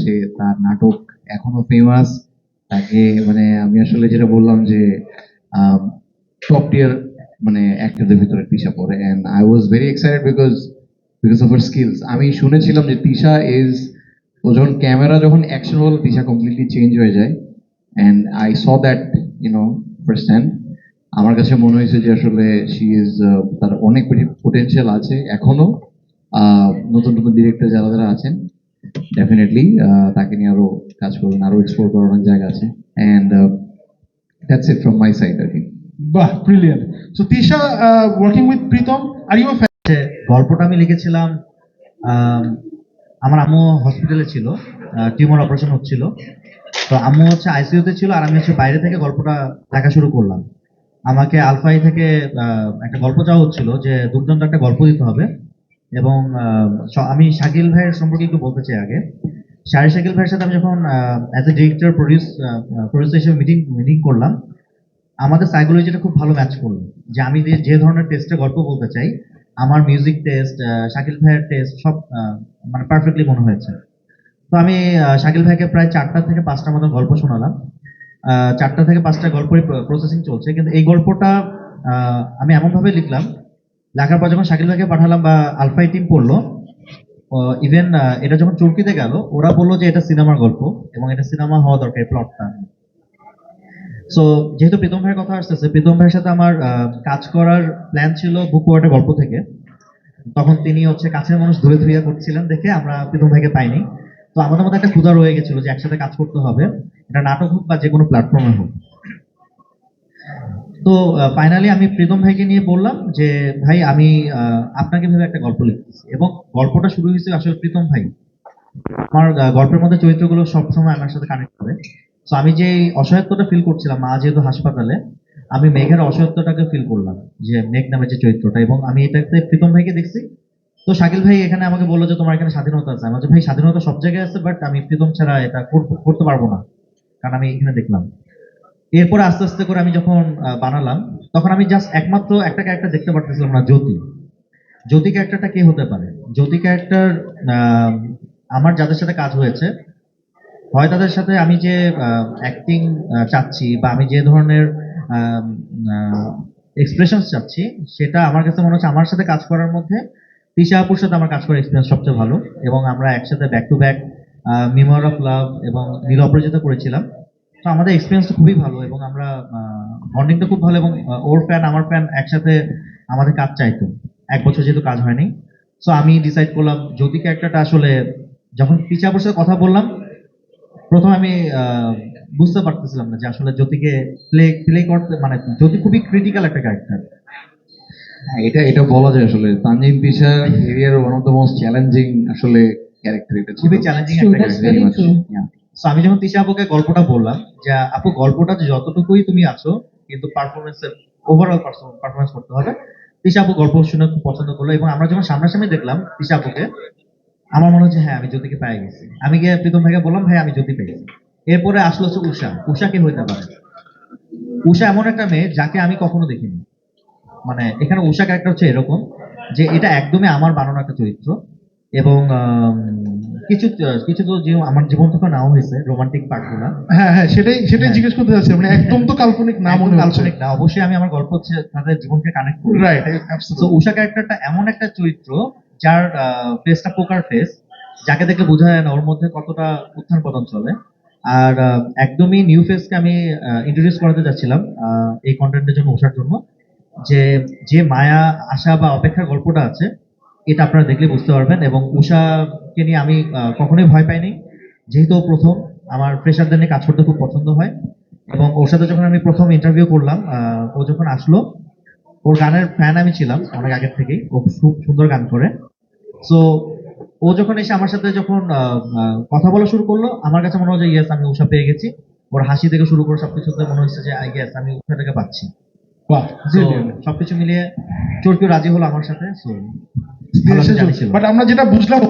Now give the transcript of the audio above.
সে তার নাটক এখনো ফেমাস। তাকে মানে আমি আসলে যেটা বললাম যে টপ টিয়ার মানে অ্যাক্টরদের ভিতরে তিশা পড়ে, and I was very excited because of her skills. আমি শুনেছিলাম যে তিশা ইজ, ও যখন ক্যামেরা যখন অ্যাকশন হল তিশা কমপ্লিটলি চেঞ্জ হয়ে যায়, and I saw that you know first hand. আমার কাছে মনে হয়েছে যে আসলে শি ইজ, তার অনেক বেশি পোটেনশিয়াল আছে এখনো। নতুন নতুন ডিরেক্টর যারা যারা আছেন ডেফিনেটলি তাকে নিয়ে আরো কাজ করবেন, আরো এক্সপ্লোর করার অনেক জায়গা আছে। And that's it from my side আর কি। বাহ, brilliant. So Tisha working with Pritam, are you fan? গল্পটা আমি লিখেছিলাম, আমার আম্মু হসপিটালে ছিল, টিউমার অপারেশন হচ্ছিল। তো আম্মু হচ্ছে আইসিইউতে ছিল, আর আমি হচ্ছে বাইরে থেকে গল্পটা লেখা শুরু করলাম। আমাকে আলফাই থেকে একটা গল্প চাওয়া হচ্ছিল, যে দুর্দান্ত একটা গল্প দিতে হবে। এবং আমি শাকিল ভাইয়ের সম্পর্কে একটু বলতে চাই আগে। শাকিল ভাইয়ের সাথে আমি যখন অ্যাজ এ ডিরেক্টর প্রডিউসার হিসেবে মিটিং করলাম, আমাদের সাইকোলজিটা খুব ভালো ম্যাচ করলো। যে আমি যে ধরনের টেস্টে গল্প বলতে চাই, আমার মিউজিক টেস্ট, শাকিল ভাইয়ের টেস্ট সব মানে পারফেক্টলি মনে হয়েছে। তো আমি শাকিল ভাইকে প্রায় 4টা থেকে 5টার মতো গল্প শোনালাম। 4টা থেকে 5টা গল্পই প্রসেসিং চলছে, কিন্তু এই গল্পটা আমি এমনভাবে লিখলাম, লেখার পর যখন শাকিল ভাইকে পাঠালাম বা আলফাই টিম পড়লো, ইভেন এটা যখন চরকিতে গেল, ওরা বললো যে এটা সিনেমার গল্প এবং এটা সিনেমা হওয়া দরকার, প্লটটা। সো যেহেতু প্রীতম ভাইয়ের কথা আসতেছে, প্রীতম ভাইয়ের সাথে আমার কাজ করার প্ল্যান ছিল বুকওয়ার্ডের গল্প থেকে। তখন তিনি হচ্ছে কাছের মানুষ দূরে ধুইয়া করছিলেন দেখে আমরা প্রীতম ভাইকে পাইনি। তো আমাদের মধ্যে একটা ক্ষুধা রয়ে গেছিল যে একসাথে কাজ করতে হবে, এটা নাটক হোক বা যে কোনো প্ল্যাটফর্মে হোক। তো ফাইনালি আমি প্রীতম ভাইকে নিয়ে বললাম যে ভাই, আমি আপনাকে ভেবে একটা গল্প লিখতেছি। এবং গল্পটা শুরু হয়েছে আসলে প্রীতম ভাই আমার গল্পের মধ্যে চরিত্রগুলো সবসময় আমার সাথে কানেক্ট করে। তো আমি যে অসহায়ত্বটা ফিল করছিলাম, মা যেহেতু হাসপাতালে, আমি মেঘের অসহায়ত্বটাকে ফিল করলাম, যে মেঘ নামে যে চরিত্রটা, এবং আমি এটাতে প্রীতম ভাইকে দেখছি। তো শাকিল ভাই এখানে আমাকে বললো যে তোমার এখানে স্বাধীনতা আছে। আমি বলছি ভাই, স্বাধীনতা সব জায়গায় আছে, বাট আমি প্রীতম ছাড়া এটা করতে পারবো না, কারণ আমি এখানে দেখলাম। এরপরে আস্তে আস্তে করে আমি যখন বানালাম, তখন আমি জাস্ট একমাত্র একটা ক্যারেক্টার দেখতে পারতেছিলাম না, জ্যোতি। জ্যোতি ক্যারেক্টারটা কে হতে পারে? জ্যোতি ক্যারেক্টার আমার যাদের সাথে কাজ হয়েছে, হয় তাদের সাথে আমি যে অ্যাক্টিং চাচ্ছি বা আমি যে ধরনের এক্সপ্রেশন চাচ্ছি, সেটা আমার কাছে মনে হচ্ছে আমার সাথে কাজ করার মধ্যে তিশা আপুর সাথে আমার কাজ করার এক্সপিরিয়েন্স সবচেয়ে ভালো। এবং আমরা একসাথে back to back memoir of love এবং নীল অপরাজিতা করেছিলাম। তো আমাদের এক্সপিরিয়েন্সটা খুবই ভালো, এবং আমরা বন্ডিংটা খুব ভালো। এবং ওর ফ্যান আমার ফ্যান একসাথে আমাদের কাজ চাইতো, 1 বছর যেহেতু কাজ হয়নি। সো আমি ডিসাইড করলাম জ্যোতি ক্যারেক্টারটা আসলে, যখন তিশা আপুর সাথে কথা বললাম, প্রথম আমি বুঝতে পারতেছিলাম না যে আসলে জ্যোতিকে প্লে করতে, মানে জ্যোতি খুবই ক্রিটিক্যাল একটা ক্যারেক্টার। হ্যাঁ, এটা এটা বলা যায় আসলে তানজিম তিশা এরিয়ার one of the most challenging আসলে ক্যারেক্টার। এটা খুবই চ্যালেঞ্জিং একটা ক্যারেক্টার। সো আমি যখন তিশা আপুকে গল্পটা বললাম যে আপু, গল্পটা যতটুকুই তুমি আছো, কিন্তু পারফরমেন্সের ওভারঅল পারফরমেন্স করতে হবে। তিশা আপু গল্প শুনে খুব পছন্দ করলো, এবং আমরা যখন সামনাসামনি দেখলাম তিশা আপুকে, আমার মনে হচ্ছে হ্যাঁ, আমি জ্যোতিকে পেয়ে গেছি। আমি গিয়ে প্রীতম ভাইকে বললাম, ভাই আমি জ্যোতি পেয়েছি। এরপরে আসলো হচ্ছে উষা। উষা কে হইতে পারে? উষা এমন একটা মেয়ে যাকে আমি কখনো দেখিনি। মানে এখানে উষা ক্যারেক্টার হচ্ছে এরকম যে এটা একদমই আমার বানানো একটা চরিত্র। এবং কিছু কিছু তো আমার জীবন থেকে নাও হয়েছে, রোমান্টিক পার্টগুলো। হ্যাঁ হ্যাঁ, সেটাই হ্যাঁ। জিজ্ঞেস করতে চাচ্ছি, মানে একদম তো কাল্পনিক না মনে হচ্ছে। কাল্পনিক না, অবশ্যই আমি আমার গল্প হচ্ছে তাদের জীবনকে কানেক্ট করি। রাইট, তো উষা ক্যারেক্টারটা এমন একটা চরিত্র যার ফেসটা পোকার ফেস, যাকে দেখলে বোঝা যায় না ওর মধ্যে কতটা উত্থান পতন চলে। আর একদমই নিউ ফেসকে আমি ইন্ট্রোডিউস করাতে যাচ্ছিলাম এই কন্টেন্টের জন্য, উষার জন্য। যে যে মায়া, আশা বা অপেক্ষার গল্পটা আছে, এটা আপনারা দেখলে বুঝতে পারবেন। এবং উষাকে নিয়ে আমি কখনোই ভয় পাইনি, যেহেতু ও প্রথম। আমার ফ্রেশারদের নিয়ে কাজ করতে খুব পছন্দ হয়। এবং ওর সাথে যখন আমি প্রথম ইন্টারভিউ করলাম, ও যখন আসলো, ওর গানের ফ্যান আমি ছিলাম অনেক আগের থেকেই, ও খুব সুন্দর গান করে। সো ও যখন এসে আমার সাথে যখন কথা বলা শুরু করলো, আমার কাছে মনে হয় যে ইয়েস, আমি উষা পেয়ে গেছি। ওর হাসি থেকে শুরু করে সবকিছুতে মনে হচ্ছে যে ইয়েস, আমি উষাটাকে পাচ্ছি। বাহ, সবকিছু মিলিয়ে চোরকেও রাজি হলো আমার সাথে। সো বাট আমরা যেটা বুঝলাম